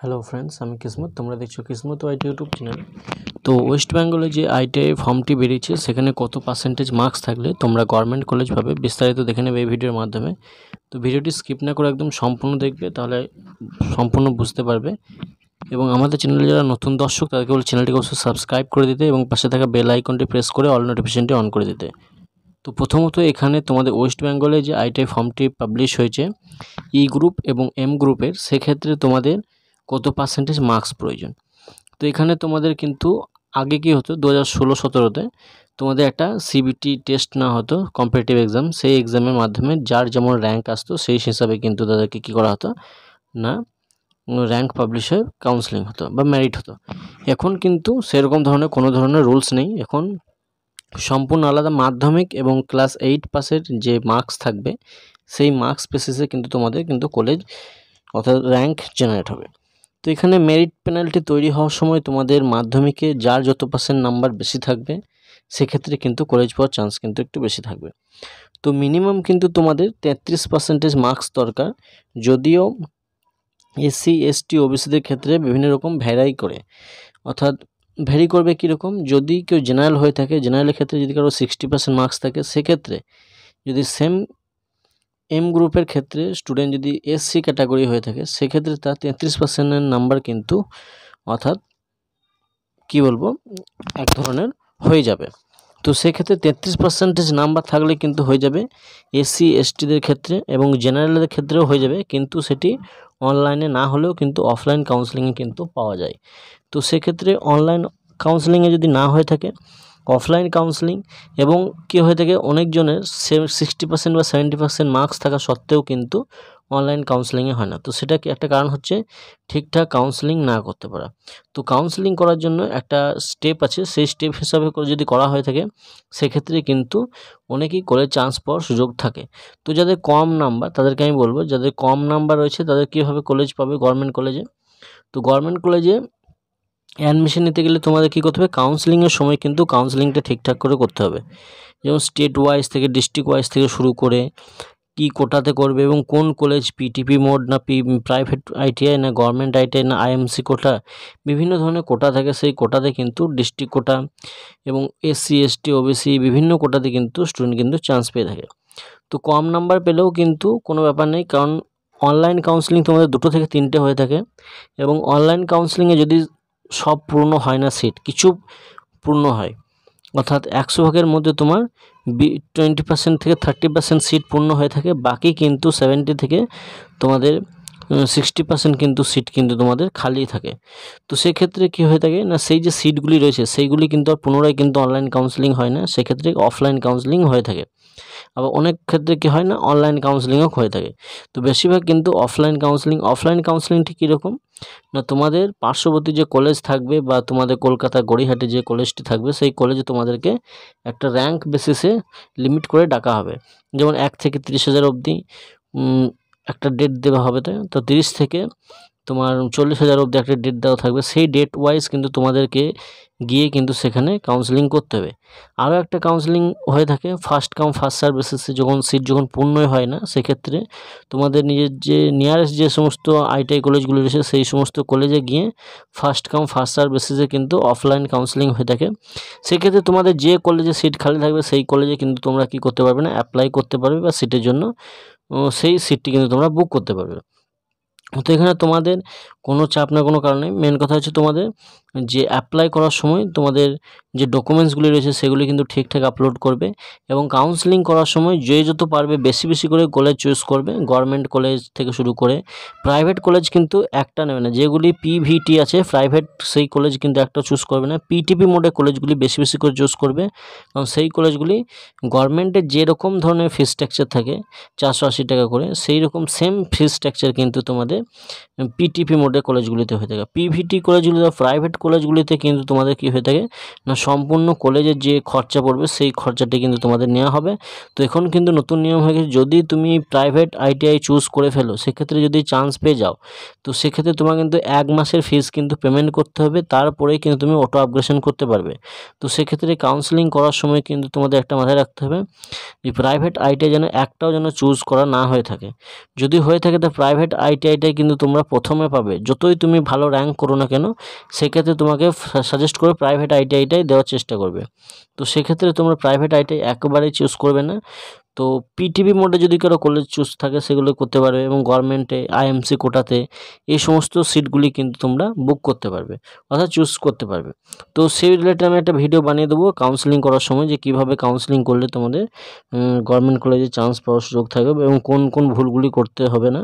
Hello friends, আমি কিসমত। তোমরা দেখছো কিসমত আইটি ইউটিউব চ্যানেল। তো ওয়েস্ট বেঙ্গলে যে আইটিআই ফর্মটি বেরিয়েছে সেখানে কত পার্সেন্টেজ মার্কস থাকলে তোমরা গভর্নমেন্ট কলেজ পাবে বিস্তারিত দেখে নেবে এই ভিডিওর মাধ্যমে। তো ভিডিওটি স্কিপ না করে একদম সম্পূর্ণ দেখবে, তাহলে সম্পূর্ণ বুঝতে পারবে। এবং আমাদের চ্যানেলে যারা নতুন দর্শক তাদেরকে বলে চ্যানেলটিকে অবশ্যই সাবস্ক্রাইব করে দিতে এবং পাশে থাকা বেল আইকনটি প্রেস করে অল নোটিফিকেশনটি অন করে দিতে। তো প্রথমত এখানে তোমাদের ওয়েস্ট বেঙ্গলে যে আইটিআই ফর্মটি পাবলিশ হয়েছে ই গ্রুপ এবং এম গ্রুপের, সেক্ষেত্রে তোমাদের কত পার্সেন্টেজ মার্কস প্রয়োজন। তো এখানে তোমাদের কিন্তু আগে কি হতো 2016-17-তে তোমাদের একটা সিবিটি টেস্ট না হতো, কম্পিটিটিভ এক্সাম। সেই এক্সামের মাধ্যমে যার যেমন র্যাঙ্ক আসতো সেই হিসাবে কিন্তু তাদেরকে কী করা হতো না, র্যাঙ্ক পাবলিশ হয়ে কাউন্সেলিং হতো বা মেরিট হতো। এখন কিন্তু সেরকম ধরনের কোনো ধরনের রুলস নেই। এখন সম্পূর্ণ আলাদা মাধ্যমিক এবং ক্লাস 8 পাসের যে মার্কস থাকবে সেই মার্কস বেসিসে কিন্তু তোমাদের কিন্তু কলেজ অর্থাৎ র্যাঙ্ক জেনারেট হবে। তো এখানে মেরিট পেনাল্টি তৈরি হওয়ার সময় তোমাদের মাধ্যমিকে যার যত পার্সেন্ট নাম্বার বেশি থাকবে সেক্ষেত্রে কিন্তু কলেজ পাওয়ার চান্স কিন্তু একটু বেশি থাকবে। তো মিনিমাম কিন্তু তোমাদের 33% মার্কস দরকার, যদিও এসসি এসটি ওবিসিদের ক্ষেত্রে বিভিন্ন রকম ভ্যারি করে। অর্থাৎ ভ্যারি করবে কীরকম, যদি কেউ জেনারেল হয়ে থাকে, জেনারেলের ক্ষেত্রে যদি কারো 60% মার্কস থাকে, সেক্ষেত্রে যদি সেম এম গ্রুপের ক্ষেত্রে স্টুডেন্ট যদি এসসি ক্যাটাগরি হয়ে থাকে সেক্ষেত্রে তার 33%-এর নাম্বার কিন্তু অর্থাৎ কি বলবো এক ধরনের হয়ে যাবে। তো সেক্ষেত্রে 33% নাম্বার থাকলে কিন্তু হয়ে যাবে এসসি এসটিদের ক্ষেত্রে, এবং জেনারেলদের ক্ষেত্রেও হয়ে যাবে, কিন্তু সেটি অনলাইনে না হলেও কিন্তু অফলাইন কাউন্সেলিংয়ে কিন্তু পাওয়া যায়। তো সেক্ষেত্রে অনলাইন কাউন্সেলিংয়ে যদি না হয়ে থাকে, অফলাইন কাউন্সেলিং, এবং কী হয়ে থাকে অনেকজনের 60% বা 70% মার্কস থাকা সত্ত্বেও কিন্তু অনলাইন কাউন্সেলিংয়ে হয় না। তো সেটা কি একটা কারণ হচ্ছে ঠিকঠাক কাউন্সেলিং না করতে পারা। তো কাউন্সেলিং করার জন্য একটা স্টেপ আছে, সেই স্টেপ হিসাবে করে যদি করা হয়ে থাকে সেক্ষেত্রে কিন্তু অনেকেই কলেজ চান্স পাওয়ার সুযোগ থাকে। তো যাদের কম নাম্বার তাদেরকে আমি বলবো, যাদের কম নাম্বার রয়েছে তাদের কীভাবে কলেজ পাবে গভর্নমেন্ট কলেজে। তো গভর্নমেন্ট কলেজে অ্যাডমিশন নিতে গেলে তোমাদের কী করতে হবে, কাউন্সেলিংয়ের সময় কিন্তু কাউন্সেলিংটা ঠিকঠাক করে করতে হবে। যেমন স্টেট ওয়াইজ থেকে ডিস্ট্রিক্ট ওয়াইজ থেকে শুরু করে কি কোটাতে করবে এবং কোন কলেজ পিটিপি মোড না প্রাইভেট আইটিআই না গভর্নমেন্ট আইটিআই না আইএমসি কোটা, বিভিন্ন ধরনের কোটা থাকে। সেই কোটাতে কিন্তু ডিস্ট্রিক্ট কোটা এবং এসসি এসটি ওবিসি বিভিন্ন কোটাতে কিন্তু স্টুডেন্ট কিন্তু চান্স পেয়ে থাকে। তো কম নাম্বার পেলেও কিন্তু কোনো ব্যাপার নেই, কারণ অনলাইন কাউন্সেলিং তোমাদের 2 থেকে 3টে হয়ে থাকে, এবং অনলাইন কাউন্সেলিংয়ে যদি সব পূর্ণ হয় না, সিট কিছু পূর্ণ হয়, অর্থাৎ 100 ভাগের মধ্যে তোমার 20% থেকে 30% সিট পূর্ণ হয়ে থাকে, বাকি কিন্তু 70 থেকে তোমাদের 60% কিন্তু সিট কিন্তু তোমাদের খালি থাকে। তো সেক্ষেত্রে কী হয়ে থাকে না, সেই যে সিটগুলি রয়েছে সেইগুলি কিন্তু আর পুনরায় কিন্তু অনলাইন কাউন্সেলিং হয় না, সেক্ষেত্রে অফলাইন কাউন্সেলিং হয়ে থাকে। আবার অনেক ক্ষেত্রে কী হয় না, অনলাইন কাউন্সেলিংও হয়ে থাকে। তো বেশিরভাগ কিন্তু অফলাইন কাউন্সেলিংটি কীরকম না, তোমাদের পার্শ্ববর্তী যে কলেজ থাকবে বা তোমাদের কলকাতা গড়িয়াহাটে যে কলেজটি থাকবে সেই কলেজে তোমাদেরকে একটা র্যাঙ্ক বেসিসে লিমিট করে ডাকা হবে। যেমন 1 থেকে 30,000 অবধি একটা ডেট দেওয়া হবে, তাই তো 30 থেকে তোমার 40,000 অবধি একটা ডেট দেওয়া থাকবে। সেই ডেট ওয়াইজ কিন্তু তোমাদেরকে গিয়ে কিন্তু সেখানে কাউন্সেলিং করতে হবে। আরও একটা কাউন্সেলিং হয়ে থাকে ফার্স্ট কাম ফার্স্ট সার্ভ বেসিসে, যখন সিট যখন পূর্ণই হয় না সেক্ষেত্রে তোমাদের নিজের যে নিয়ারেস্ট যে সমস্ত আইটিআই কলেজগুলো রয়েছে সেই সমস্ত কলেজে গিয়ে ফার্স্ট কাম ফার্স্ট সার্ভ বেসিসে কিন্তু অফলাইন কাউন্সেলিং হয়ে থাকে। সেক্ষেত্রে তোমাদের যে কলেজে সিট খালি থাকবে সেই কলেজে কিন্তু তোমরা কী করতে পারবে না, অ্যাপ্লাই করতে পারবে বা সিটের জন্য সেই সিটটি কিন্তু তোমরা বুক করতে পারবে। তো এখানে তোমাদের কোনো চাপ না, কোনো কারণে মেন কথা হচ্ছে তোমাদের যে অ্যাপ্লাই করার সময় তোমাদের যে ডকুমেন্টসগুলি রয়েছে সেগুলি কিন্তু ঠিকঠাক আপলোড করবে, এবং কাউন্সেলিং করার সময় যে যত পারবে বেশি বেশি করে কলেজ চুজ করবে। গভর্নমেন্ট কলেজ থেকে শুরু করে প্রাইভেট কলেজ কিন্তু একটা নেবে না, যেগুলি পিভিটি আছে প্রাইভেট সেই কলেজ কিন্তু একটা চুজ করবে না, পিটিপি মোডে কলেজগুলি বেশি বেশি করে চুজ করবে, কারণ সেই কলেজগুলি গভর্নমেন্টের যেরকম ধরনের ফি স্ট্রাকচার থাকে 480 টাকা করে, সেই রকম সেম ফি স্ট্রাকচার কিন্তু তোমাদের পিটিপি মোডে কলেজগুলিতে হয়ে থাকে। পিভিটি কলেজগুলিতে প্রাইভেট কলেজগুলিতে কিন্তু তোমাদের কী হয়ে থাকে না, সম্পূর্ণ কলেজের যে খরচা পড়বে সেই খরচাটি কিন্তু তোমাদের নেওয়া হবে। তো এখন কিন্তু নতুন নিয়ম হয়ে গেছে, যদি তুমি প্রাইভেট আইটিআই চুজ করে ফেলো, সেক্ষেত্রে যদি চান্স পেয়ে যাও, তো সেক্ষেত্রে তোমার কিন্তু 1 মাসের ফিস কিন্তু পেমেন্ট করতে হবে, তারপরেই কিন্তু তুমি অটো আপগ্রেডেশন করতে পারবে। তো সেক্ষেত্রে কাউন্সেলিং করার সময় কিন্তু তোমাদের একটা মাথায় রাখতে হবে যে প্রাইভেট আইটিআই যেন একটাও যেন চুজ করা না হয়ে থাকে। যদি হয়ে থাকে তো প্রাইভেট আইটিআইটাই কিন্তু তোমরা প্রথমে পাবে। যতই তুমি ভালো র্যাঙ্ক করো না কেন, সেক্ষেত্রে তোমাকে সাজেস্ট করে প্রাইভেট আইটিআইটাই দেওয়ার চেষ্টা করবে। তো সেক্ষেত্রে তোমরা প্রাইভেট আইটিআই একেবারেই চুজ করবে না। তো পিটিভি মোডে যদি কারো কলেজ চুজ থাকে সেগুলো করতে পারবে, এবং গভর্নমেন্টে আইএমসি কোটাতে এই সমস্ত সিটগুলি কিন্তু তোমরা বুক করতে পারবে, অর্থাৎ চুজ করতে পারবে। তো সেই রিলেটেড আমি একটা ভিডিও বানিয়ে দেবো কাউন্সেলিং করার সময়, যে কীভাবে কাউন্সেলিং করলে তোমাদের গভর্নমেন্ট কলেজে চান্স পাওয়ার সুযোগ থাকবে এবং কোন কোন ভুলগুলি করতে হবে না।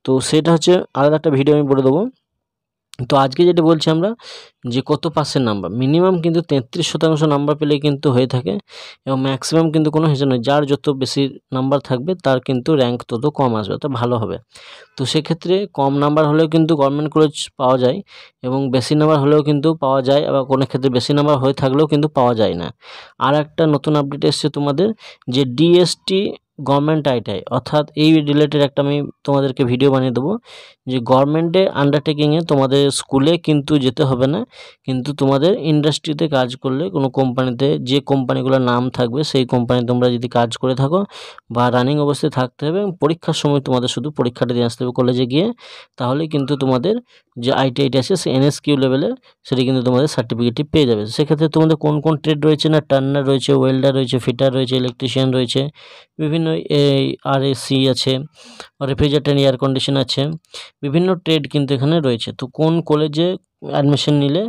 তো সেটা হচ্ছে আলাদা একটা ভিডিও আমি বলে দেবো। তো আজকে যেটা বলছি আমরা, যে কত পার্সেন্ট নাম্বার, মিনিমাম কিন্তু 33% নাম্বার পেলেই কিন্তু হয়ে থাকে, এবং ম্যাক্সিমাম কিন্তু কোনো হিসাব নয়। যার যত বেশি নাম্বার থাকবে তার কিন্তু র্যাঙ্ক তত কম আসবে, তো ভালো হবে। তো সেক্ষেত্রে কম নাম্বার হলেও কিন্তু গভর্নমেন্ট কলেজ পাওয়া যায়, এবং বেশি নাম্বার হলেও কিন্তু পাওয়া যায়, আবার কোনো ক্ষেত্রে বেশি নাম্বার হয়ে থাকলেও কিন্তু পাওয়া যায় না। আর একটা নতুন আপডেট এসছে তোমাদের, যে ডিএসটি গভর্নমেন্ট আইটিআই, অর্থাৎ এই রিলেটেড একটা আমি তোমাদেরকে ভিডিও বানিয়ে দেবো, যে গভর্নমেন্টের আন্ডারটেকিংয়ে তোমাদের স্কুলে কিন্তু যেতে হবে না, কিন্তু তোমাদের ইন্ডাস্ট্রিতে কাজ করলে কোনো কোম্পানিতে, যে কোম্পানিগুলোর নাম থাকবে সেই কোম্পানি তোমরা যদি কাজ করে থাকো বা রানিং অবস্থায় থাকতে হবে, এবং পরীক্ষার সময় তোমাদের শুধু পরীক্ষাটা দিয়ে আসতে হবে কলেজে গিয়ে, তাহলে কিন্তু তোমাদের যে আইটিআইটি আছে সে এনএসকিউ লেভেলে সেটি কিন্তু তোমাদের সার্টিফিকেটটি পেয়ে যাবে। সেক্ষেত্রে তোমাদের কোন কোন ট্রেড রয়েছে না, টার্নার রয়েছে, ওয়েল্ডার রয়েছে, ফিটার রয়েছে, ইলেকট্রিশিয়ান রয়েছে, বিভিন্ন আরএসি আছে, রেফ্রিজারেটর এয়ার কন্ডিশন আছে, বিভিন্ন ট্রেড কিন্তু এখানে রয়েছে। তো কোন কলেজে অ্যাডমিশন নিলে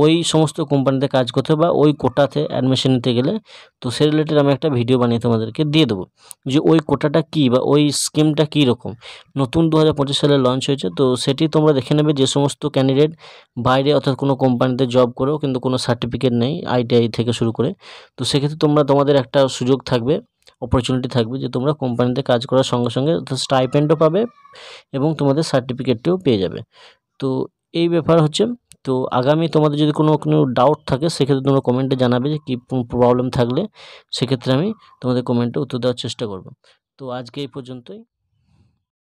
ওই সমস্ত কোম্পানিতে কাজ করতে বা ওই কোটাতে অ্যাডমিশন নিতে গেলে, তো সে রিলেটেড আমি একটা ভিডিও বানিয়ে তোমাদেরকে দিয়ে দেবো, যে ওই কোটাটা কী বা ওই স্কিমটা কী রকম। নতুন 2025 সালে লঞ্চ হয়েছে, তো সেটি তোমরা দেখে নেবে। যে সমস্ত ক্যান্ডিডেট বাইরে অর্থাৎ কোনো কোম্পানিতে জব করেও কিন্তু কোনো সার্টিফিকেট নেই আইটিআই থেকে শুরু করে, তো সেক্ষেত্রে তোমাদের একটা সুযোগ থাকবে, অপরচুনিটি থাকবে, যে তোমরা কোম্পানিতে কাজ করার সঙ্গে সঙ্গে স্টাইপেন্ডও পাবে এবং তোমাদের সার্টিফিকেটটিও পেয়ে যাবে। তো এই ব্যাপার হচ্ছে। তো আগামী তোমাদের যদি কোনো ডাউট থাকে, সেক্ষেত্রে তোমরা কমেন্টে জানাবে, যে কী প্রবলেম থাকলে সেক্ষেত্রে আমি তোমাদের কমেন্টে উত্তর দেওয়ার চেষ্টা করব। তো আজকে এই পর্যন্তই।